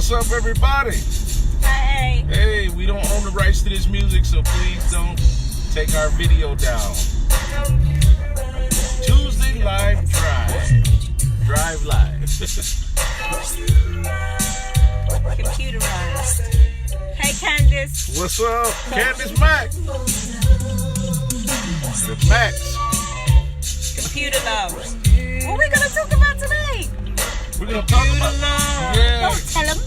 What's up, everybody? Hey. Hey, we don't own the rights to this music, so please don't take our video down. Tuesday Live Drive Live. Computerized. Hey, Candace. What's up? Candace Mack. The Max. Computer love. What are we going to talk about today? We're going to talk about love. Yeah. Don't tell them.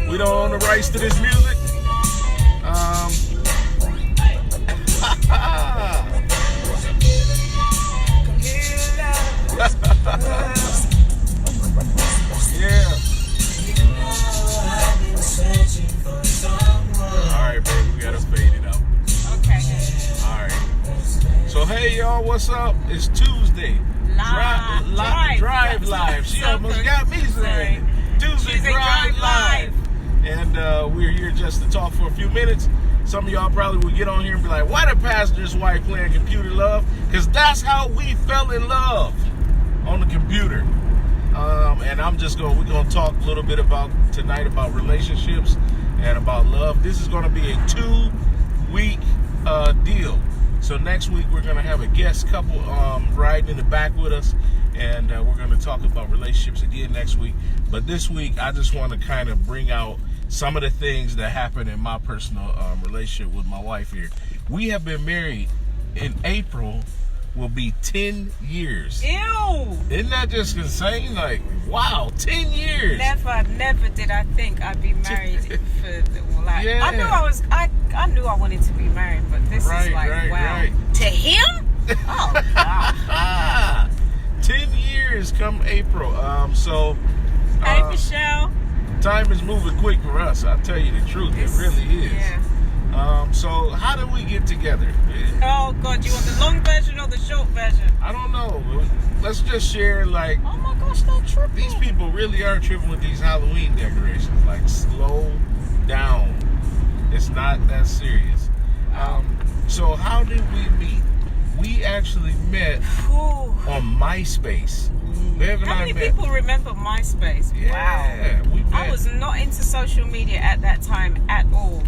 We don't own the rights to this music. Yeah. Alright, baby, we gotta fade it out. Okay. Alright. So, hey, y'all, what's up? It's Tuesday. Drive Live. She almost got me saying Tuesday Drive Live. And we're here just to talk for a few minutes. Some of y'all probably will get on here and be like, why the pastor's wife playing computer love? Because that's how we fell in love, on the computer. And we're going to talk a little bit tonight about relationships and about love. This is going to be a 2-week deal. So next week we're going to have a guest couple riding in the back with us, and we're going to talk about relationships again next week. But this week I just want to kind of bring out some of the things that happened in my personal relationship with my wife here. We have been married in April, will be 10 years. Ew. Isn't that just insane? Like, wow, 10 years. Never did I think I'd be married for like. Yeah. I knew I wanted to be married, but this is like wow. Right. To him? Oh God. 10 years come April. Hey, Michelle. Time is moving quick for us. I'll tell you the truth. It really is. Yeah. So how did we get together? Oh God, you want the long version or the short version? I don't know. Let's just share, like, oh my gosh, they're tripping. These people really are tripping with these Halloween decorations. Like, slow down. It's not that serious. So how did we meet? We actually met on MySpace. How many people remember MySpace? Yeah, wow. We met. I was not into social media at that time at all.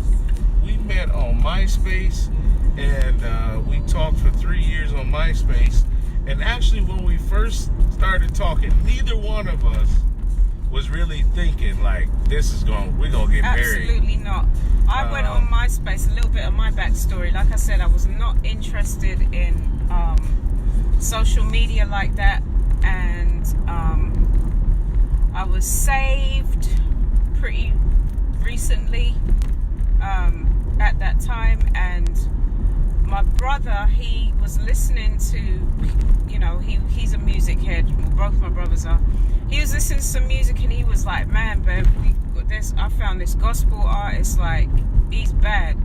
We met on MySpace, and we talked for 3 years on MySpace. And actually, when we first started talking, neither one of us was really thinking like, we're gonna get married. Absolutely not. I went on MySpace. A little bit of my backstory. Like I said, I was not interested in social media like that, and I was saved pretty recently at that time, and my brother, he was listening to, he's a music head. Both my brothers are. He was listening to some music, and he was like, man, babe, I found this gospel artist, like, he's bad.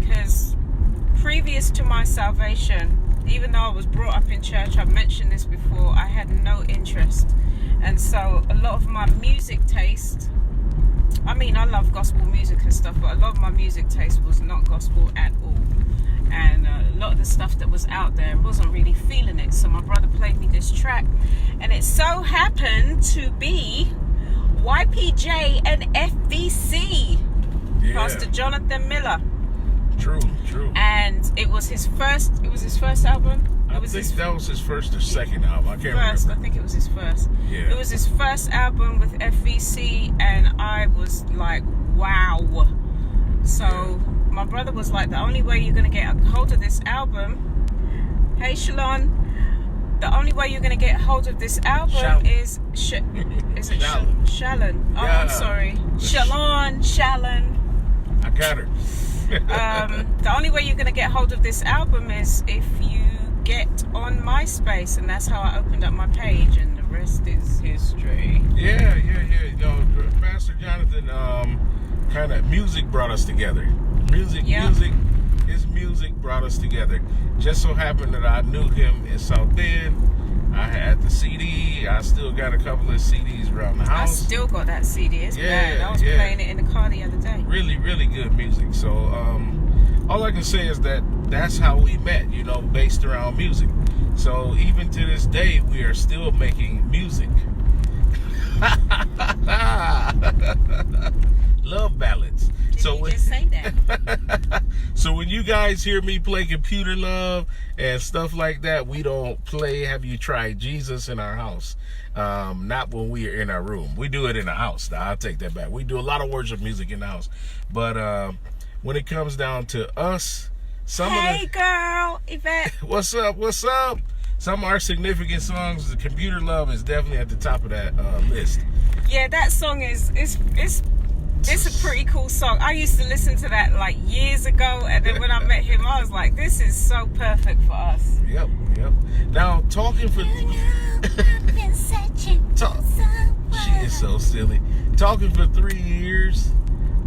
Because previous to my salvation, even though I was brought up in church, I've mentioned this before, I had no interest. And so a lot of my music taste, I mean, I love gospel music and stuff, but a lot of my music taste was not gospel at all. And a lot of the stuff that was out there, wasn't really feeling it. So my brother played me this track, and it so happened to be YPJ and FVC, Pastor Jonathan Miller. True. And it was his first album. I think that was his first or second album. I can't remember. I think it was his first. Yeah. It was his first album with FVC, and I was like, wow. So my brother was like, the only way you're going to get a hold of this album, hey Shalon, the only way you're going to get hold of this album is it Shalon? Oh, yeah. I'm sorry. Shalon. I got her. The only way you're going to get hold of this album is if you get on MySpace, and that's how I opened up my page, and the rest is history. Yeah. Pastor Jonathan, kind of music brought us together. His music brought us together. Just so happened that I knew him in South Bend. I had the CD. I still got a couple of CDs around the house. I still got that CD. It's bad. I was playing it in the car the other day. Really, really good music. So, all I can say is that's how we met, based around music. So even to this day, we are still making music. Love ballads. Did you just say that? So when you guys hear me play Computer Love and stuff like that, we don't play Have You Tried Jesus in our house. Not when we are in our room. We do it in the house. Now, I'll take that back. We do a lot of worship music in the house. But when it comes down to us, Hey girl, Yvette. What's up? What's up? Some of our significant songs, the Computer Love is definitely at the top of that list. Yeah, that song is it's a pretty cool song. I used to listen to that like years ago, and then when I met him, I was like, this is so perfect for us. Yep. Now, talking for... She is so silly. Talking for 3 years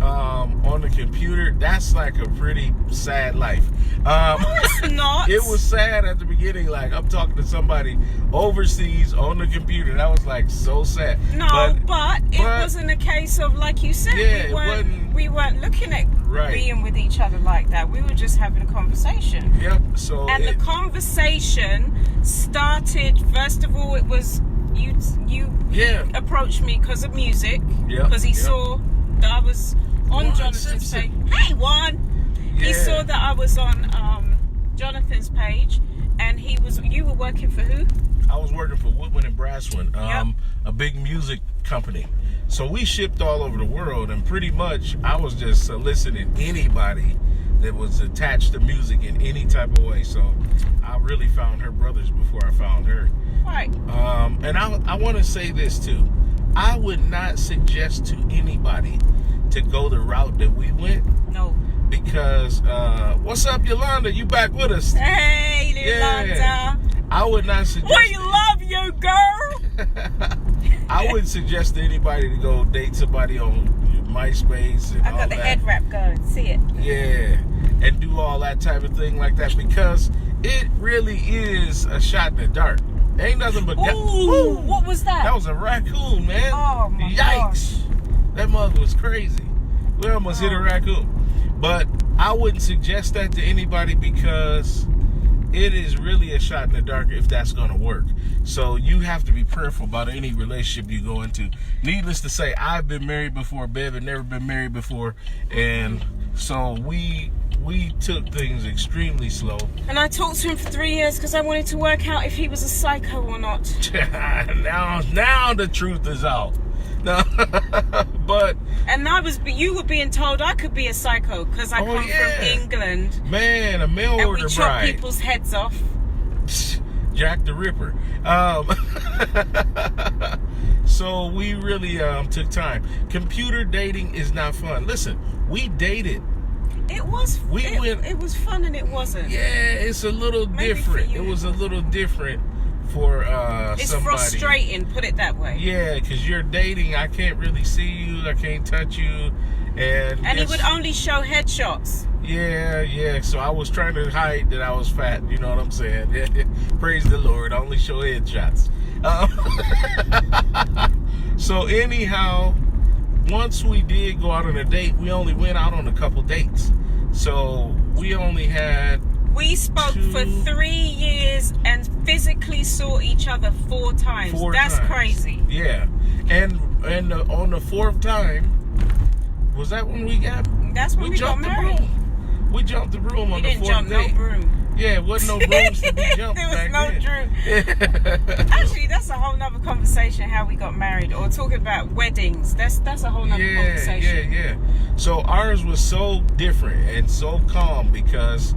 on the computer, that's like a pretty sad life. No, it's not. It was sad at the beginning. Like, I'm talking to somebody overseas on the computer. That was like so sad. No, but it wasn't a case of, like you said, yeah, we weren't looking at being with each other like that. We were just having a conversation. Yep. So the conversation started, first of all, it was you approached me because of music. Because he saw that I was on Jonathan's page. Hey, Juan. Yeah. He saw that I was on Jonathan's page, and you were working for who? I was working for Woodwind and Brasswind, a big music company. So we shipped all over the world, and pretty much I was just soliciting anybody that was attached to music in any type of way. So I really found her brothers before I found her. Right. And I want to say this too. I would not suggest to anybody to go the route that we went. No. Because, what's up, Yolanda? You back with us? Hey, Yolanda. Yeah. I would not suggest... We love you, girl! I wouldn't suggest to anybody to go date somebody on MySpace and I got the head wrap going. See it? Yeah. And do all that type of thing like that, because it really is a shot in the dark. Ain't nothing but... Ooh, what was that? That was a raccoon, man. Oh, my Yikes. That mug was crazy. We almost hit a raccoon. But I wouldn't suggest that to anybody, because it is really a shot in the dark if that's going to work. So you have to be prayerful about any relationship you go into. Needless to say, I've been married before. Bev had never been married before. And so we took things extremely slow. And I talked to him for 3 years because I wanted to work out if he was a psycho or not. now the truth is out. No, but you were being told I could be a psycho because I come from England. Man, a mail order bride. And we chop people's heads off. Jack the Ripper. So we really took time. Computer dating is not fun. Listen, we dated. It was. It was fun and it wasn't. Yeah, it's a little different. It was a little different. For it's somebody. Frustrating, put it that way. Yeah, because you're dating, I can't really see you, I can't touch you, and he would only show headshots. Yeah. So I was trying to hide that I was fat. You know what I'm saying? Praise the Lord. I only show headshots. So anyhow, once we did go out on a date, we only went out on a couple dates. So we only had. We spoke for 3 years and physically saw each other 4 times. That's crazy. Yeah, and on the 4th time, was that when we got? That's when we got married. We jumped the broom on the 4th date. We didn't jump no broom. Yeah, it wasn't no brooms to be jumped. There was no broom. Actually, that's a whole nother conversation. How we got married, or talking about weddings. That's a whole nother conversation. Yeah. So ours was so different and so calm because.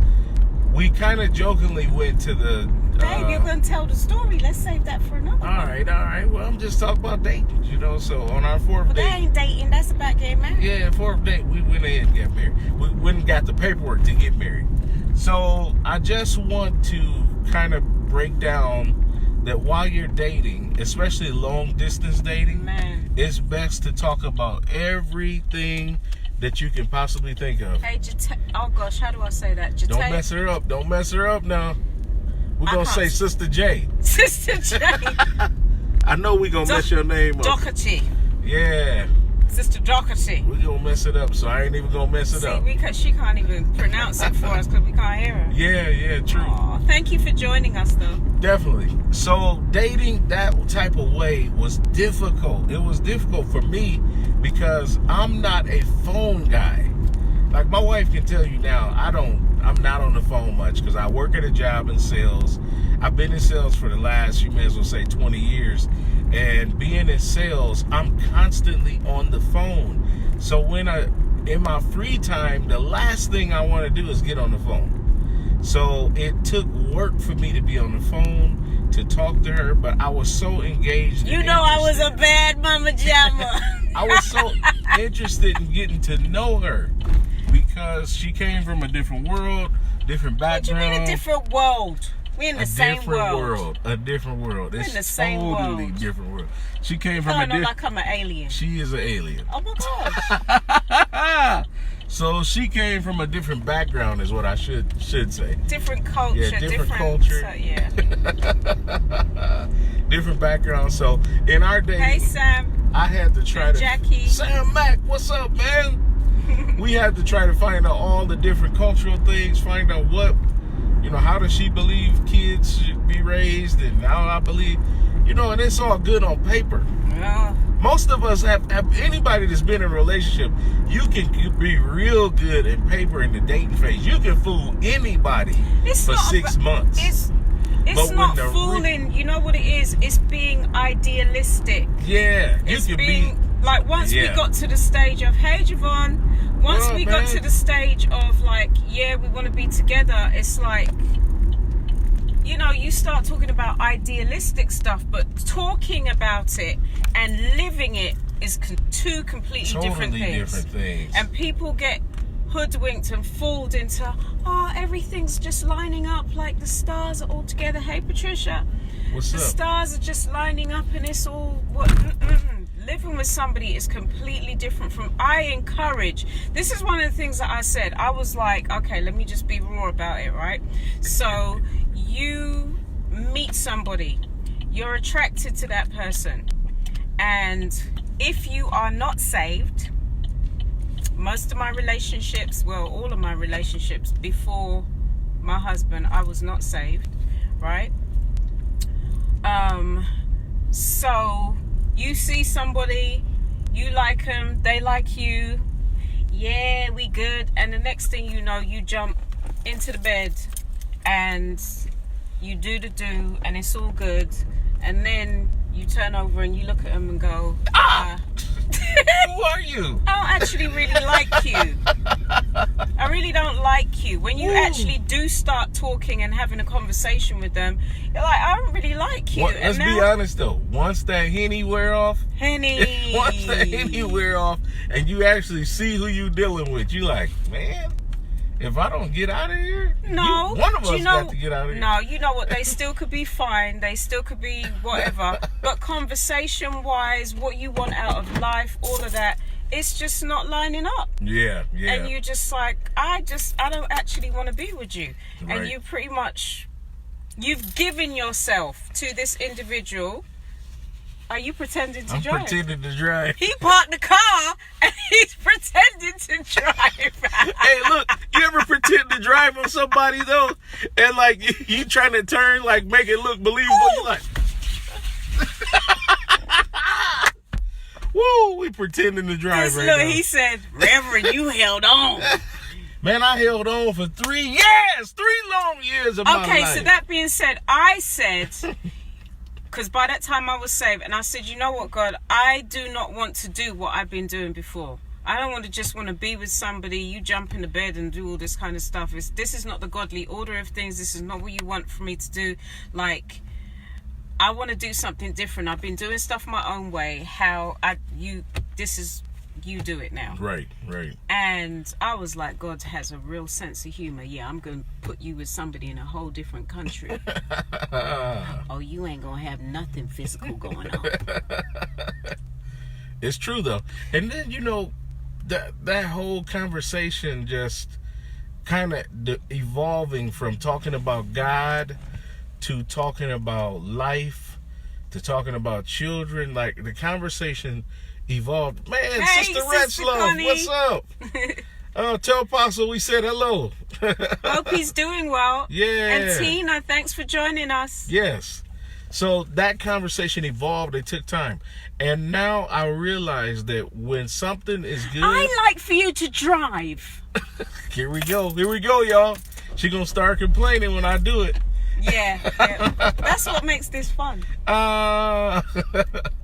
We kind of jokingly went to the... Dave, you're going to tell the story. Let's save that for another one. All right. Well, I'm just talking about dating, so on our 4th date... That ain't dating. That's about getting married. Yeah, 4th date, we went ahead and got married. We went and got the paperwork to get married. So I just want to kind of break down that while you're dating, especially long-distance dating, it's best to talk about everything that you can possibly think of. Hey, oh gosh, how do I say that? Don't mess her up. Don't mess her up now. We're going to say Sister J. Sister J. I know we're going to mess your name up. Doherty. Yeah. Sister Doherty. We're going to mess it up, so I ain't even going to mess it up. She can't even pronounce it for us because we can't hear her. Yeah, true. Aww, thank you for joining us, though. Definitely. So dating that type of way was difficult. It was difficult for me because I'm not a phone guy. Like my wife can tell you now, I'm not on the phone much because I work at a job in sales. I've been in sales for the last, you may as well say 20 years. And being in sales, I'm constantly on the phone. So in my free time, the last thing I want to do is get on the phone. So it took work for me to be on the phone, to talk to her, but I was so engaged. You know I was a bad mama jamma. I was so interested in getting to know her because she came from a different world, different background. What do you mean a different world? We're in the same world. A different world. We're It's in the same totally world. different world. She came from No, a different. like I'm an alien. She is an alien. Oh my gosh. So she came from a different background, is what I should say. Different culture. Yeah, different culture. Yeah. Different background. So in our day, Hey Sam. I had to try to. Jackie. Sam Mac, what's up, man? We had to try to find out all the different cultural things. Find out what, how does she believe kids should be raised, and how I believe, and it's all good on paper. Yeah. Most of us have anybody that's been in a relationship, you can be real good in paper in the dating phase. You can fool anybody for 6 months. It's not fooling. You know what it is? It's being idealistic. Yeah. It's being like once we got to the stage of, hey Javon, once we got to the stage of like, yeah, we want to be together, it's like, you start talking about idealistic stuff, but talking about it and living it is two completely different things. And people get hoodwinked and fooled into, everything's just lining up like the stars are all together. Hey Patricia, what's up? The stars are just lining up and it's all what. Living with somebody is completely different from. This is one of the things that I said. I was like, okay, let me just be raw about it, right? So you meet somebody, you're attracted to that person, and if you are not saved, most of my relationships, all of my relationships before my husband, I was not saved, right? So you see somebody, you like them, they like you, yeah, we good, and the next thing you know, you jump into the bed and you do the do, and it's all good, and then you turn over and you look at them and go, who are you? I don't actually really like you. I really don't like you. When you actually do start talking and having a conversation with them, you're like, I don't really like you. Let's be honest though. Once that Henny wear off, and you actually see who you dealing with, you like, man, if I don't get out of here, one of us got to get out of here. No, you know what? They still could be fine. They still could be whatever. But conversation-wise, what you want out of life, all of that, it's just not lining up. Yeah. And you just like, I don't actually want to be with you. Right. And you pretty much, you've given yourself to this individual. Are you pretending to drive? I'm pretending to drive. He parked the car and he's pretending to drive. Hey, look, you ever pretend to drive on somebody though? And like you trying to turn, like make it look believable. You like, woo, we pretending to drive right now. He said, Reverend, you held on. Man, I held on for 3 years, 3 long years of my life. Okay, so that being said, I said, because by that time I was saved, and I said, you know what, God, I do not want to do what I've been doing before. I don't want to be with somebody, you jump in the bed and do all this kind of stuff. This is not the godly order of things. This is not what you want for me to do. Like, I want to do something different. I've been doing stuff my own way. You do it now. Right. And I was like, God has a real sense of humor. Yeah, I'm going to put you with somebody in a whole different country. Oh, you ain't going to have nothing physical going on. It's true, though. And then, that whole conversation just kind of evolving from talking about God to talking about life to talking about children. Like, the conversation evolved. Man, hey, Sister Retzloff, what's up? Tell Apostle we said hello. Hope he's doing well. Yeah. And Tina, thanks for joining us. Yes. So that conversation evolved. It took time. And now I realize that when something is good... I like for you to drive. Here we go, y'all. She gonna start complaining when I do it. Yeah. That's what makes this fun.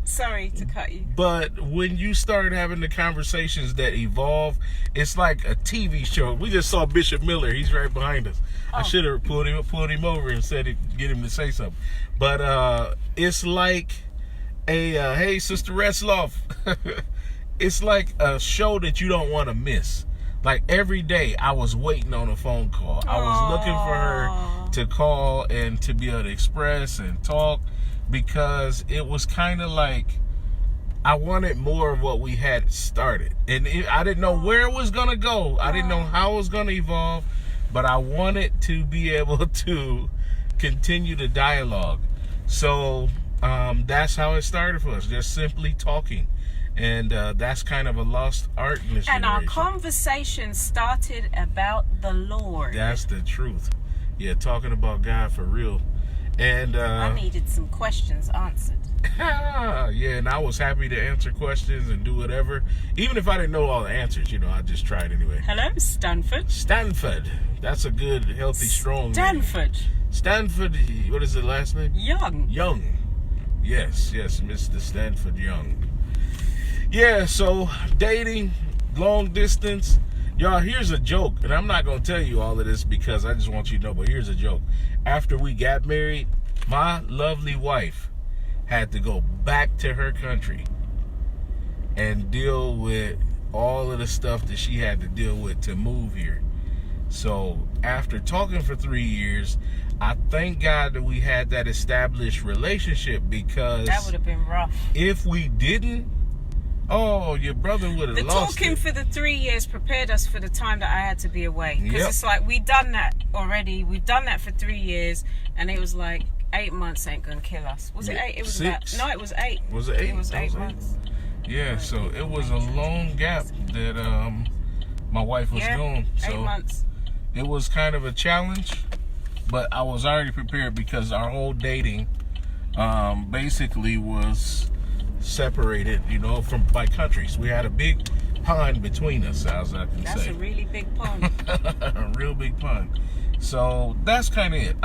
Sorry to cut you. But when you start having the conversations that evolve, it's like a TV show. We just saw Bishop Miller. He's right behind us. I should have pulled him over and get him to say something. But it's like hey, Sister Retzloff. It's like a show that you don't want to miss. Like every day I was waiting on a phone call. I was looking for her to call and to be able to express and talk, because it was kind of like I wanted more of what we had started. And I didn't know where it was going to go. I didn't know how it was going to evolve, but I wanted to be able to continue the dialogue. So that's how it started for us, just simply talking. And that's kind of a lost art in this generation. And our conversation started about the Lord. That's the truth. Yeah, talking about God for real. And I needed some questions answered. Yeah, and I was happy to answer questions and do whatever. Even if I didn't know all the answers, I just tried anyway. Hello, Stanford. Stanford. That's a good, healthy, strong Stanford. name. Stanford, what is the last name? Young. Yes, Mr. Stanford Young. Yeah, so dating, long distance. Y'all, here's a joke. And I'm not going to tell you all of this because I just want you to know, but here's a joke. After we got married, my lovely wife had to go back to her country and deal with all of the stuff that she had to deal with to move here. So after talking for 3 years, I thank God that we had that established relationship, because that would have been rough. If we didn't, your brother would have lost talking it. For the 3 years prepared us for the time that I had to be away. Because it's like, we'd done that already. We've done that for 3 years, and it was like 8 months ain't gonna kill us. Was it 8? It was 6. No, it was 8. Was it 8? It was 8 months. Yeah, so it was a long gap that my wife was gone. So 8 months. It was kind of a challenge, but I was already prepared because our whole dating basically was separated, by countries. We had a big pond between us, as I can say. That's a really big pond. A real big pond. So that's kind of it.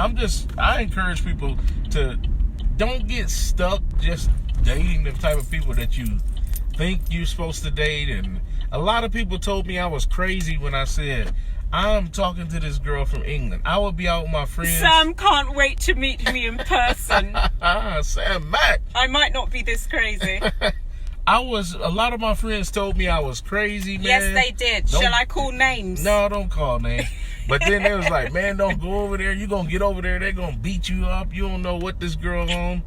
I encourage people to don't get stuck just dating the type of people that you think you're supposed to date. And a lot of people told me I was crazy when I said, I'm talking to this girl from England. I would be out with my friends. Sam can't wait to meet me in person. Sam Mack. I might not be this crazy. A lot of my friends told me I was crazy, man. Yes, they did. Shall I call names? No, don't call names. But then they was like, man, don't go over there. You're going to get over there. They're going to beat you up. You don't know what this girl on.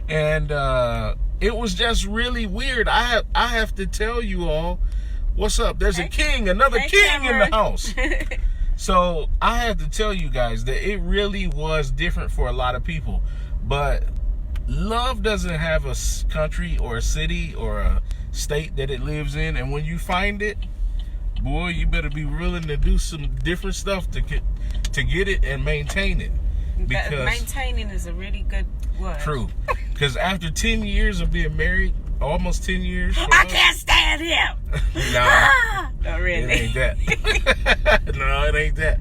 And it was just really weird. I have to tell you all, what's up? There's another king Cameron. In the house. So I have to tell you guys that it really was different for a lot of people. But love doesn't have a country or a city or a state that it lives in. And when you find it, boy, you better be willing to do some different stuff to get it and maintain it. Because maintaining is a really good word. True. Because after 10 years of being married, almost 10 years. I can't stand him. No. Not really. It ain't that. No, it ain't that.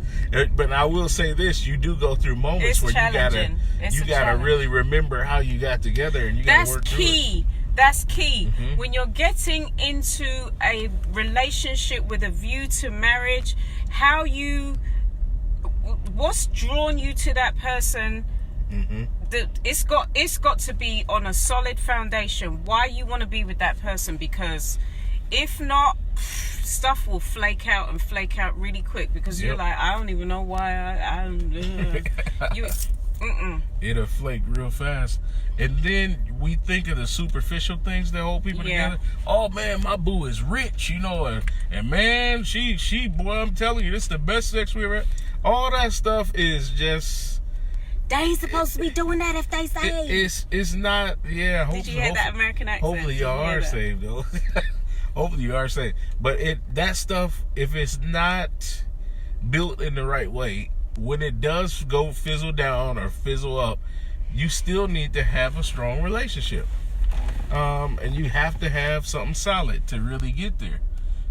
But I will say this: you do go through moments where you gotta really remember how you got together, and you gotta work through it. That's key. Mm-hmm. When you're getting into a relationship with a view to marriage, what's drawn you to that person? Mm-hmm. It's got to be on a solid foundation. Why you want to be with that person? Because if not, stuff will flake out really quick. Because you're like, I don't even know why it'll flake real fast. And then we think of the superficial things that hold people together. Oh man, my boo is rich, and man, she boy, I'm telling you, this is the best sex we ever had. All that stuff is just. They ain't supposed to be doing that if they saved. It's not. Yeah. Did you hear that American accent? Hopefully y'all are saved though. Hopefully you are saved. But that stuff, if it's not built in the right way, when it does go fizzle down or fizzle up, you still need to have a strong relationship. And you have to have something solid to really get there,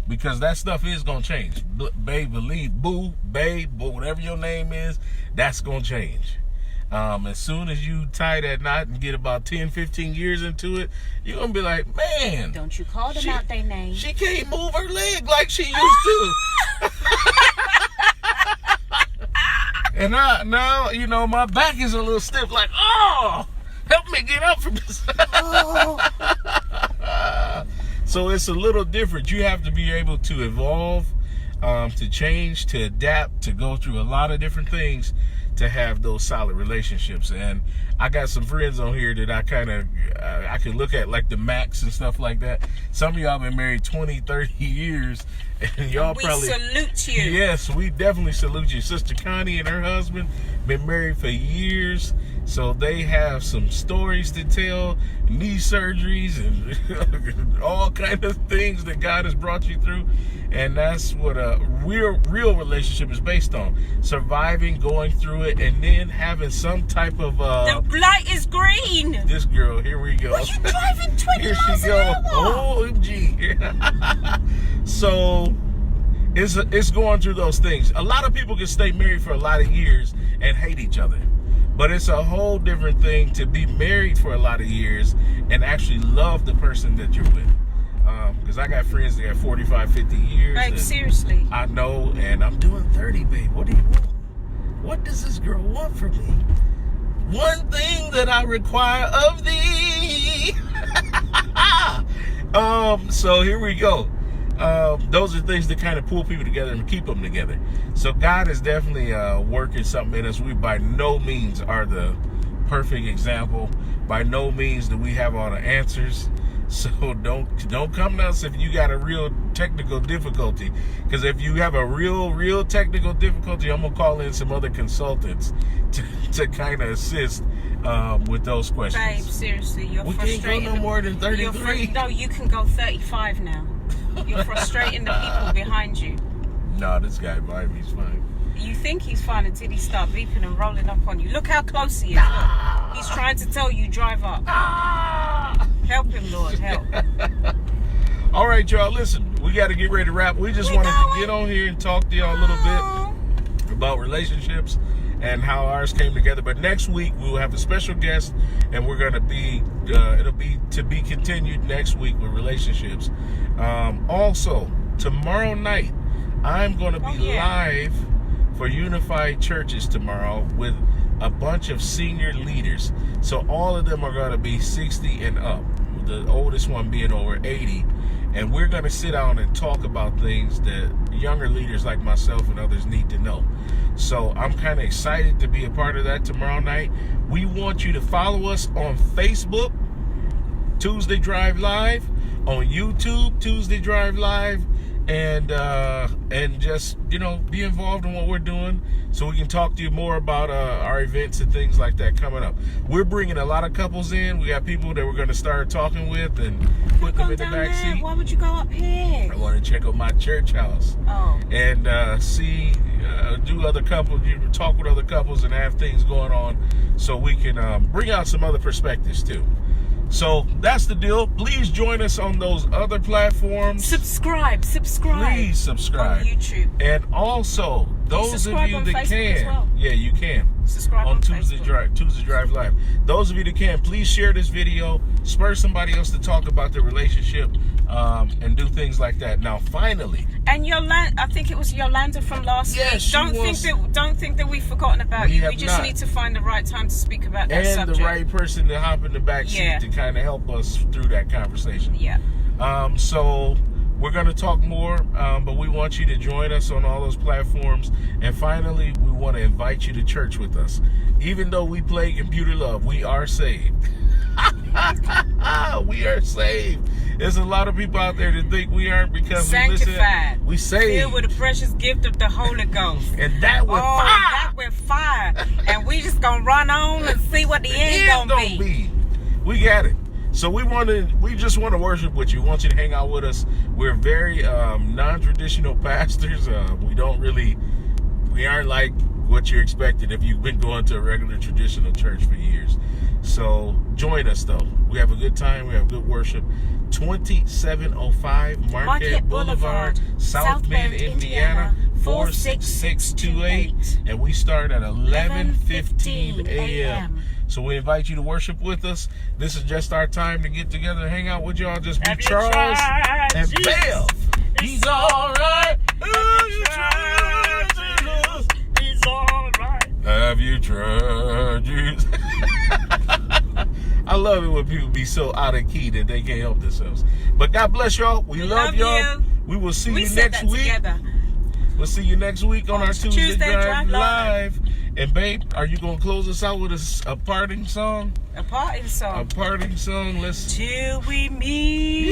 because that stuff is going to change. Babe, believe, boo, babe, whatever your name is, that's going to change. As soon as you tie that knot and get about 10, 15 years into it, you're going to be like, man. Don't you call them out their name. She can't move her leg like she used to. And now, you know, my back is a little stiff, like, oh, help me get up from this. So it's a little different. You have to be able to evolve, to change, to adapt, to go through a lot of different things to have those solid relationships. And I got some friends on here that I kind of, I can look at, like the Macs and stuff like that. Some of y'all been married 20, 30 years, and y'all we probably... salute you. Yes, we definitely salute you. Sister Connie and her husband been married for years, so they have some stories to tell, knee surgeries and all kind of things that God has brought you through. And that's what a real relationship is based on. Surviving, going through it, and then having some type of... the light is green. This girl, here we go. Are you driving 20 Here miles she an go. hour? OMG. So, it's going through those things. A lot of people can stay married for a lot of years and hate each other. But it's a whole different thing to be married for a lot of years and actually love the person that you're with. Because I got friends that got 45, 50 years. Babe, seriously. I know, and I'm doing 30, babe. What do you want? What does this girl want from me? One thing that I require of thee. So here we go. Those are things that kind of pull people together and keep them together. So God is definitely working something in us. We by no means are the perfect example. By no means do we have all the answers. So don't come to us if you got a real technical difficulty. Because if you have a real technical difficulty, I'm gonna call in some other consultants to kind of assist with those questions. Babe, seriously, you're frustrating. We can't go no more than 33. No, you can go 35 now. You're frustrating the people behind you. No, this guy behind me is fine. You think he's fine until he start beeping and rolling up on you. Look how close he is. Look. He's trying to tell you, drive up. Help him, Lord, help. All right, y'all, listen, we got to get ready to wrap. We just wanted to get on here and talk to y'all a little bit about relationships and how ours came together. But next week, we will have a special guest, and we're going to be, it'll be to be continued next week with relationships. Also, tomorrow night, I'm going to be live for Unified Churches tomorrow with a bunch of senior leaders. So all of them are going to be 60 and up, the oldest one being over 80. And we're going to sit down and talk about things that younger leaders like myself and others need to know. So I'm kind of excited to be a part of that tomorrow night. We want you to follow us on Facebook, Tuesday Drive Live, on YouTube, Tuesday Drive Live, and just, you know, be involved in what we're doing so we can talk to you more about our events and things like that coming up. We're bringing a lot of couples in. We got people that we're going to start talking with and put them in the back seat. Why would you go up here? I want to check out my church house and see, do other couples, talk with other couples and have things going on so we can bring out some other perspectives too. So that's the deal. Please join us on those other platforms. Subscribe. Please subscribe. On YouTube. And also, those of you that can, yeah, you can. Subscribe on Tuesday Drive Live. Those of you that can, please share this video. Spur somebody else to talk about their relationship and do things like that. Now, finally. And Yolanda, I think it was Yolanda from last week. Don't think that we've forgotten about you. We just need to find the right time to speak about that subject. And the right person to hop in the back seat to kind of help us through that conversation. Yeah. So we're going to talk more, but we want you to join us on all those platforms. And finally, we want to invite you to church with us. Even though we play Computer Love, we are saved. We are saved. There's a lot of people out there that think we aren't because sanctified. We saved. Filled with the precious gift of the Holy Ghost. And that with fire. That with fire. And we just going to run on and see what the end going to be. We got it. So we just want to worship with you. We want you to hang out with us. We're very non-traditional pastors. We aren't like what you're expecting if you've been going to a regular traditional church for years. So join us though. We have a good time. We have good worship. 2705 Marquette Boulevard, South Bend, Indiana 46628, and we start at 11:15 a.m. So we invite you to worship with us. This is just our time to get together and hang out with y'all. Just be Charles and Bev. He's all right. He's all right. Have you tried Jesus? I love it when people be so out of key that they can't help themselves. But God bless y'all. We love y'all. You. We will see We you said next that week. together. We'll see you next week on our Tuesday Drive Live. Live. And babe, are you gonna close us out with a parting song? A parting song. A parting song. Let's. Till we meet.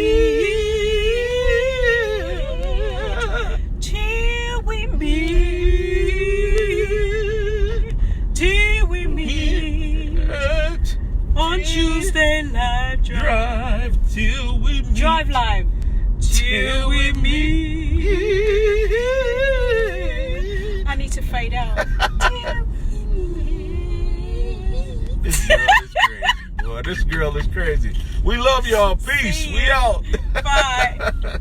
Till we meet. Till we meet. On Tuesday Live Drive till we meet. Drive Live. Till we meet. I need to fade out. This girl is crazy, boy. This girl is crazy. We love y'all. Peace. We out. Bye.